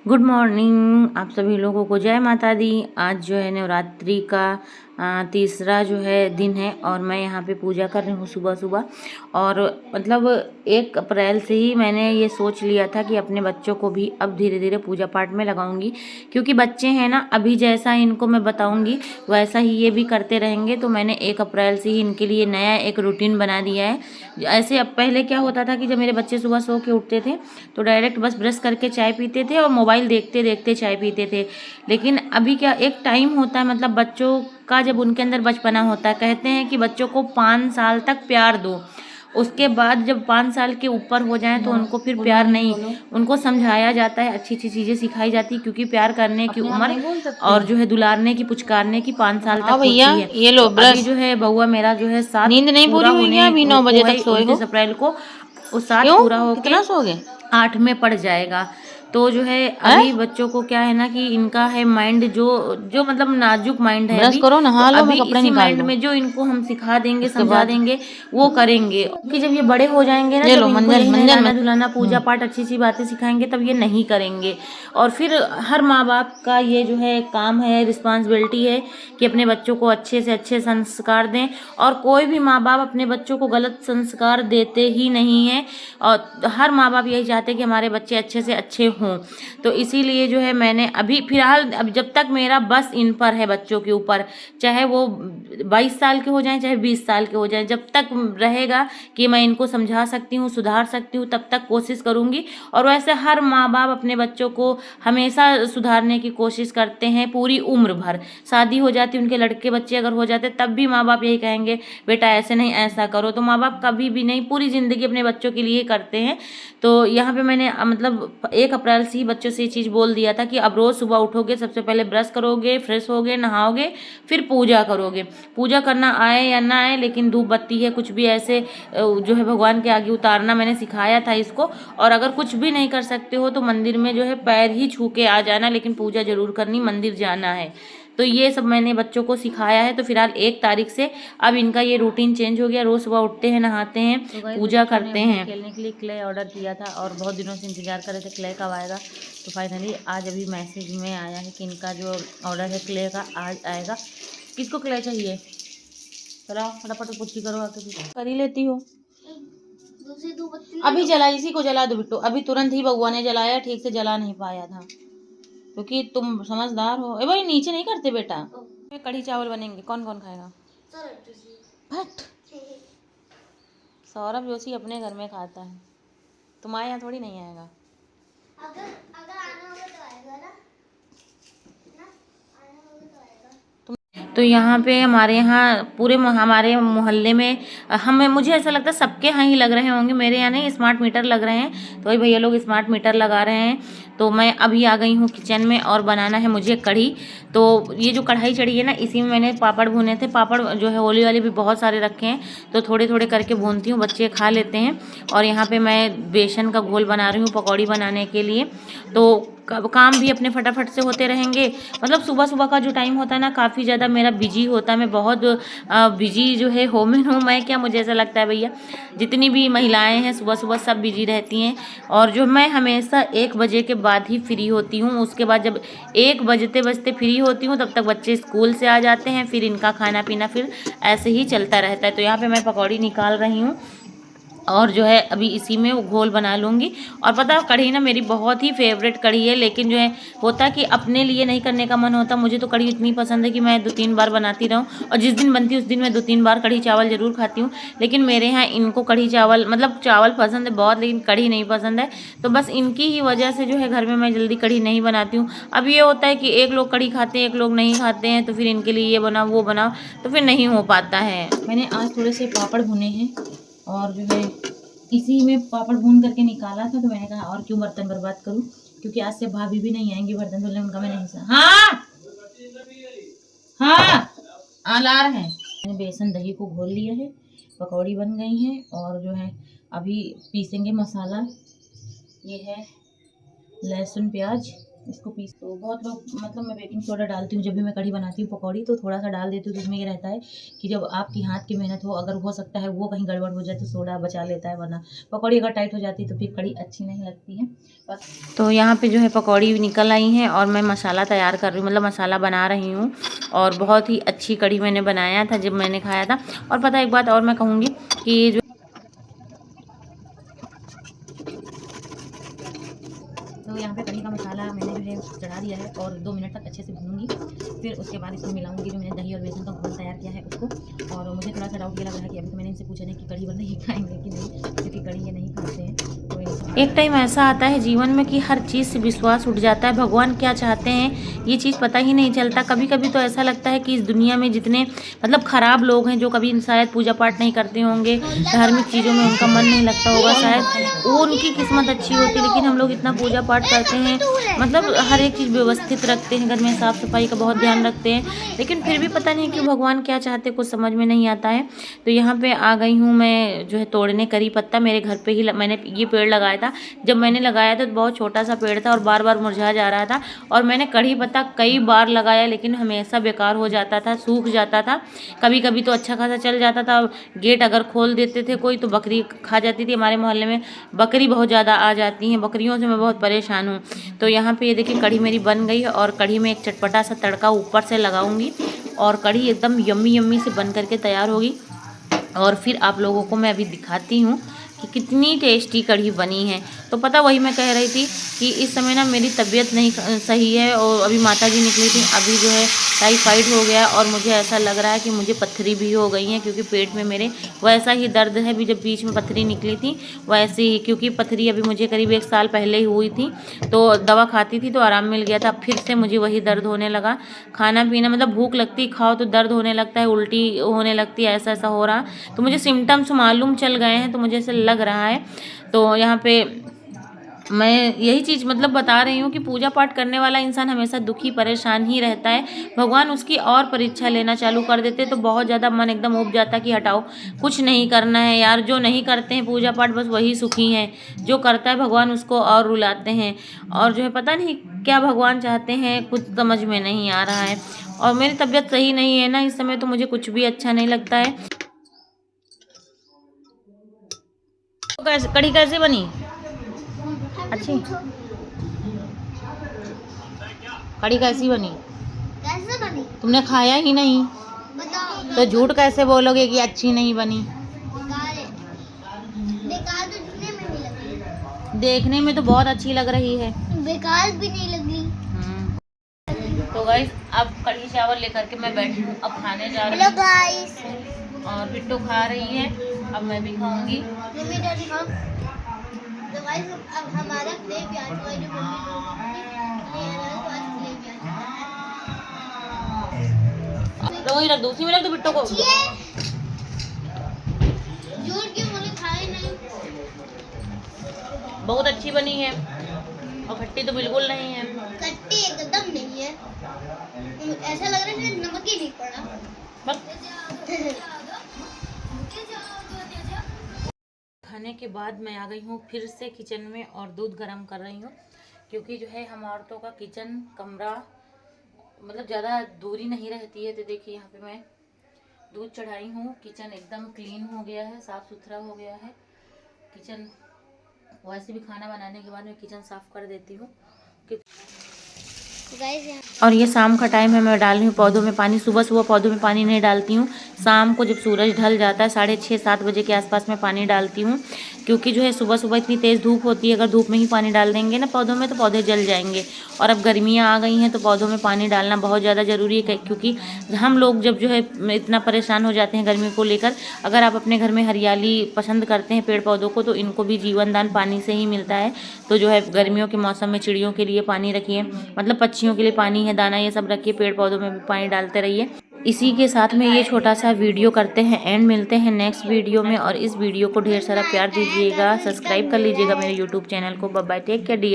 Good morning आप सभी लोगों को जय माता दी। आज जो है नवरात्रि का तीसरा जो है दिन है और मैं यहाँ पे पूजा कर रही हूँ सुबह सुबह। और मतलब 1 अप्रैल से ही मैंने ये सोच लिया था कि अपने बच्चों को भी अब धीरे धीरे पूजा पाठ में लगाऊंगी, क्योंकि बच्चे हैं ना, अभी जैसा इनको मैं बताऊंगी वैसा ही ये भी करते रहेंगे। तो मैंने 1 अप्रैल से ही इनके लिए नया एक रूटीन बना दिया है। ऐसे अब पहले क्या होता था कि जब मेरे बच्चे सुबह सो के उठते थे तो डायरेक्ट बस ब्रश करके चाय पीते थे और मोबाइल देखते देखते चाय पीते थे। लेकिन अभी क्या, एक टाइम होता है, मतलब बच्चों का जब उनके अंदर बचपना होता है, कहते हैं कि बच्चों को 5 साल तक प्यार दो, उसके बाद जब 5 साल के ऊपर हो जाएं तो उनको फिर प्यार नहीं, उनको समझाया जाता है, अच्छी अच्छी चीज़ें सिखाई जाती है, क्योंकि प्यार करने की उम्र और जो है दुलारने की पुचकारने की 5 साल तक होती है। ये लो तो अभी जो है बउआ मेरा जो है 7 नींद नहीं पूरा पूरी हुई होने है, अभी 9 को बजे है तक सोए हो? 29 अप्रैल को, वो 7 क्यों, पूरा होके कितना सोओगे? 8 में पड़ जाएगा। तो जो है हैं? अभी बच्चों को क्या है ना कि इनका है माइंड जो जो मतलब नाजुक माइंड है ब्रश अभी। करो, तो नहा लो, अभी मैं कपड़े इसी निकाल माइंड दूं। में जो इनको हम सिखा देंगे, उसके समझा बाद देंगे, वो करेंगे। कि जब ये बड़े हो जाएंगे ना, ये जब लो इनको मंजन यही मंजन नहलाना धुलाना पूजा हम्म। पाठ अच्छी सी बातें सिखाएंगे तब ये नहीं करेंगे। और फिर हर माँ बाप का ये जो है काम है, रिस्पॉन्सिबिलिटी है कि अपने बच्चों को अच्छे से अच्छे संस्कार दें। और कोई भी माँ बाप अपने बच्चों को गलत संस्कार देते ही नहीं है, और हर माँ बाप यही चाहते हैं कि हमारे बच्चे अच्छे से अच्छे हों। तो इसीलिए जो है मैंने अभी फिलहाल, अब जब तक मेरा बस इन पर है बच्चों के ऊपर, चाहे वो 22 साल के हो जाएं चाहे 20 साल के हो जाएं, जब तक रहेगा कि मैं इनको समझा सकती हूँ, सुधार सकती हूँ, तब तक कोशिश करूँगी। और वैसे हर माँ बाप अपने बच्चों को हमेशा सुधारने की कोशिश करते हैं पूरी उम्र भर। शादी हो जाती, उनके लड़के बच्चे अगर हो जाते तब भी माँ बाप यही कहेंगे बेटा ऐसे नहीं ऐसा करो। तो माँ बाप कभी भी नहीं, पूरी ज़िंदगी अपने बच्चों के लिए करते हैं। तो यहाँ पे मैंने मतलब 1 अप्रैल से ही बच्चों से ये चीज़ बोल दिया था कि अब रोज़ सुबह उठोगे, सबसे पहले ब्रश करोगे, फ्रेश होगे, नहाओगे, फिर पूजा करोगे। पूजा करना आए या ना आए, लेकिन धूप बत्ती है कुछ भी ऐसे जो है भगवान के आगे उतारना मैंने सिखाया था इसको। और अगर कुछ भी नहीं कर सकते हो तो मंदिर में जो है पैर ही छू के आ जाना, लेकिन पूजा जरूर करनी, मंदिर जाना है। तो ये सब मैंने बच्चों को सिखाया है। तो फिलहाल 1 तारीख से अब इनका ये रूटीन चेंज हो गया, रोज़ सुबह उठते हैं, नहाते हैं, पूजा करते हैं। खेलने के लिए क्ले ऑर्डर किया था और बहुत दिनों से इंतजार कर रहे थे क्ले कब आएगा। तो फाइनली आज अभी मैसेज में आया है कि इनका जो ऑर्डर है क्ले का आज आएगा। किसको क्ले चाहिए? चलो फटाफट पुट्टी करो, आके कर ही लेती हो। अभी जला, इसी को जला दो बिट्टू। अभी तुरंत ही बउआ ने जलाया, ठीक से जला नहीं पाया था क्योंकि तुम समझदार हो। ए भाई नीचे नहीं करते बेटा। कढ़ी चावल बनेंगे, कौन कौन खाएगा? भट, सौरभ जोशी अपने घर में खाता है, तुम्हारे यहाँ थोड़ी नहीं आएगा। अगर अगर आना होगा तो आएगा ना, आना होगा तो आएगा। तो यहाँ पे हमारे यहाँ पूरे हमारे मोहल्ले में हमें, मुझे ऐसा लगता है सबके यहाँ ही लग रहे होंगे, मेरे यहाँ नहीं, स्मार्ट मीटर लग रहे हैं। तो वही भैया लोग स्मार्ट मीटर लगा रहे हैं। तो मैं अभी आ गई हूँ किचन में और बनाना है मुझे कढ़ी। तो ये जो कढ़ाई चढ़ी है ना, इसी में मैंने पापड़ भुने थे। पापड़ जो है होली वाले भी बहुत सारे रखे हैं, तो थोड़े थोड़े करके भूनती हूँ, बच्चे खा लेते हैं। और यहाँ पे मैं बेसन का घोल बना रही हूँ पकौड़ी बनाने के लिए। तो काम भी अपने फटाफट से होते रहेंगे। मतलब सुबह सुबह का जो टाइम होता है ना, काफ़ी ज़्यादा मेरा बिजी होता है। मैं बहुत बिजी जो है वोमेन हूँ मैं, क्या मुझे ऐसा लगता है भैया, जितनी भी महिलाएं हैं सुबह सुबह सब बिजी रहती हैं। और जो मैं हमेशा 1 बजे के बाद ही फ्री होती हूँ। उसके बाद जब 1 बजते बजते फ्री होती हूँ तब तक बच्चे स्कूल से आ जाते हैं, फिर इनका खाना पीना फिर ऐसे ही चलता रहता है। तो यहाँ पे मैं पकौड़ी निकाल रही हूँ और जो है अभी इसी में वो घोल बना लूँगी। और पता है कढ़ी ना मेरी बहुत ही फेवरेट कढ़ी है, लेकिन जो है होता कि अपने लिए नहीं करने का मन होता। मुझे तो कढ़ी इतनी पसंद है कि मैं 2-3 बार बनाती रहूँ, और जिस दिन बनती है उस दिन मैं 2-3 बार कढ़ी चावल ज़रूर खाती हूँ। लेकिन मेरे यहाँ इनको कढ़ी चावल, मतलब चावल पसंद है बहुत, लेकिन कढ़ी नहीं पसंद है। तो बस इनकी ही वजह से जो है घर में मैं जल्दी कढ़ी नहीं बनाती हूँ। अब ये होता है कि एक लोग कढ़ी खाते हैं, एक लोग नहीं खाते हैं, तो फिर इनके लिए ये बनाओ वो बनाओ, तो फिर नहीं हो पाता है। मैंने आज थोड़े से पापड़ भुने हैं और जो है इसी में पापड़ भून करके निकाला था। तो मैंने कहा और क्यों बर्तन बर्बाद करूं, क्योंकि आज से भाभी भी नहीं आएंगी बर्तन धुलने, उनका मैं नहीं सा। हाँ हाँ ला रहे हैं। मैंने बेसन दही को घोल लिया है, पकौड़ी बन गई हैं। और जो है अभी पीसेंगे मसाला। ये है लहसुन प्याज इसको पीस। तो बहुत लोग मतलब मैं बेकिंग सोडा डालती हूँ जब भी मैं कढ़ी बनाती हूँ पकौड़ी, तो थोड़ा सा डाल देती हूँ। तो उसमें ये रहता है कि जब आपकी हाथ की मेहनत हो, अगर हो सकता है वो कहीं गड़बड़ हो जाए तो सोडा बचा लेता है, वरना पकौड़ी अगर टाइट हो जाती है तो फिर कढ़ी अच्छी नहीं लगती है। बस तो यहाँ पे जो है पकौड़ी निकल आई हैं और मैं मसाला तैयार कर रही हूँ, मतलब मसाला बना रही हूँ। और बहुत ही अच्छी कढ़ी मैंने बनाया था जब मैंने खाया था। और पता है एक बात और मैं कहूँगी कि जो तो यहाँ पे कढ़ी का मसाला मैंने जो है चढ़ा दिया है और 2 मिनट तक अच्छे से भूनूंगी। फिर उसके बाद इसमें मिलाऊंगी जो मैंने दही और बेसन का घोल तैयार किया है उसको। और मुझे थोड़ा सा डाउट ये लग रहा है कि अभी तो मैंने इनसे पूछा नहीं कि कढ़ी बनाइए खाएंगे कि नहीं, क्योंकि कढ़ी ये नहीं खाते हैं। तो एक टाइम ऐसा आता है जीवन में कि हर चीज़ से विश्वास उठ जाता है, भगवान क्या चाहते हैं ये चीज़ पता ही नहीं चलता। कभी कभी तो ऐसा लगता है कि इस दुनिया में जितने मतलब ख़राब लोग हैं, जो कभी शायद पूजा पाठ नहीं करते होंगे, धार्मिक चीज़ों में उनका मन नहीं लगता होगा, शायद वो उनकी किस्मत अच्छी होती। लेकिन हम लोग इतना पूजा पाठ करते हैं, मतलब हर एक चीज़ व्यवस्थित रखते हैं, घर में साफ़ सफाई का बहुत ध्यान रखते हैं, लेकिन फिर भी पता नहीं क्यों भगवान क्या चाहते कुछ समझ में नहीं आता है। तो यहाँ पे आ गई हूँ मैं जो है तोड़ने करी पत्ता। मेरे घर पे ही मैंने ये पेड़ लगाया था। जब मैंने लगाया था तो बहुत छोटा सा पेड़ था और बार बार मुरझा जा रहा था। और मैंने कड़ी पत्ता कई बार लगाया लेकिन हमेशा बेकार हो जाता था, सूख जाता था। कभी कभी तो अच्छा खासा चल जाता था। गेट अगर खोल देते थे कोई तो बकरी खा जाती थी। हमारे मोहल्ले में बकरी बहुत ज़्यादा आ जाती हैं, बकरियों से मैं बहुत परेशान हूँ। तो यहाँ पे ये देखिए कढ़ी मेरी बन गई और कढ़ी में एक चटपटा सा तड़का ऊपर से लगाऊंगी और कढ़ी एकदम यम्मी यम्मी से बन करके तैयार होगी। और फिर आप लोगों को मैं अभी दिखाती हूँ कि कितनी टेस्टी कढ़ी बनी है। तो पता वही मैं कह रही थी कि इस समय ना मेरी तबीयत नहीं सही है और अभी माता जी निकली थी, अभी जो है टाइफाइड हो गया और मुझे ऐसा लग रहा है कि मुझे पत्थरी भी हो गई है, क्योंकि पेट में मेरे वैसा ही दर्द है भी जब बीच में पत्थरी निकली थी वैसे ही। क्योंकि पत्थरी अभी मुझे करीब 1 साल पहले ही हुई थी, तो दवा खाती थी तो आराम मिल गया था। फिर से मुझे वही दर्द होने लगा। खाना पीना मतलब भूख लगती खाओ तो दर्द होने लगता है, उल्टी होने लगती है, ऐसा ऐसा हो रहा। तो मुझे सिम्टम्स मालूम चल गए हैं, तो मुझे ऐसा लग रहा है। तो यहाँ पे मैं यही चीज़ मतलब बता रही हूँ कि पूजा पाठ करने वाला इंसान हमेशा दुखी परेशान ही रहता है। भगवान उसकी और परीक्षा लेना चालू कर देते तो बहुत ज़्यादा मन एकदम उब जाता कि हटाओ कुछ नहीं करना है यार। जो नहीं करते हैं पूजा पाठ बस वही सुखी हैं, जो करता है भगवान उसको और रुलाते हैं। और जो है पता नहीं क्या भगवान चाहते हैं, कुछ समझ में नहीं आ रहा है। और मेरी तबीयत सही नहीं है ना इस समय, तो मुझे कुछ भी अच्छा नहीं लगता है। कढ़ी कैसे बनी? अच्छी कढ़ी कैसी बनी? कैसे बनी? तुमने खाया ही नहीं बताओ। तो झूठ कैसे बोलोगे कि अच्छी नहीं बनी? बेकार है। बेकार तो दिखने में भी लगी। देखने में तो बहुत अच्छी लग रही है, बेकार भी नहीं लगी। तो गाइस अब कढ़ी चावल लेकर के मैं बैठी हूँ, अब खाने जा रही हेलो हूँ। गाइस। और बिट्टू खा रही है, अब मैं भी खाऊंगी। मम्मी डैडी खाओ। तो गाइस अब हमारा प्लेट भी आ चुका है, जो मम्मी लोग ये है ना, आज प्लेट भी आ चुका तो वही रख दो, उसी में रख दो बिट्टू को। है। झूठ क्यों बोले, खाए नहीं। बहुत अच्छी बनी है और खट्टी तो बिल्कुल नहीं है। खट्टी एकदम नहीं है, ऐसा लग रहा है नमक ही नहीं पड़ा बस खाने के बाद मैं आ गई हूँ फिर से किचन में और दूध गर्म कर रही हूँ, क्योंकि जो है हम औरतों का किचन कमरा मतलब ज़्यादा दूरी नहीं रहती है। तो देखिए यहाँ पे मैं दूध चढ़ाई हूँ, किचन एकदम क्लीन हो गया है, साफ़ सुथरा हो गया है किचन। वैसे भी खाना बनाने के बाद मैं किचन साफ़ कर देती हूँ। और ये शाम का टाइम है, मैं डाल रही हूँ पौधों में पानी। सुबह सुबह पौधों में पानी नहीं डालती हूँ, शाम को जब सूरज ढल जाता है 6:30-7 बजे के आसपास में पानी डालती हूँ, क्योंकि जो है सुबह सुबह इतनी तेज़ धूप होती है, अगर धूप में ही पानी डाल देंगे ना पौधों में तो पौधे जल जाएंगे। और अब गर्मियाँ आ गई हैं तो पौधों में पानी डालना बहुत ज़्यादा ज़रूरी है, क्योंकि हम लोग जब जो है इतना परेशान हो जाते हैं गर्मी को लेकर, अगर आप अपने घर में हरियाली पसंद करते हैं पेड़ पौधों को, तो इनको भी जीवन दान पानी से ही मिलता है। तो जो है गर्मियों के मौसम में चिड़ियों के लिए पानी रखिए, मतलब पक्षियों के लिए पानी है, दाना ये सब रखिए, पेड़ पौधों में भी पानी डालते रहिए। इसी के साथ में ये छोटा सा वीडियो करते हैं एंड, मिलते हैं नेक्स्ट वीडियो में। और इस वीडियो को ढेर सारा प्यार दीजिएगा, सब्सक्राइब कर लीजिएगा मेरे यूट्यूब चैनल को। Bye bye, take care dear.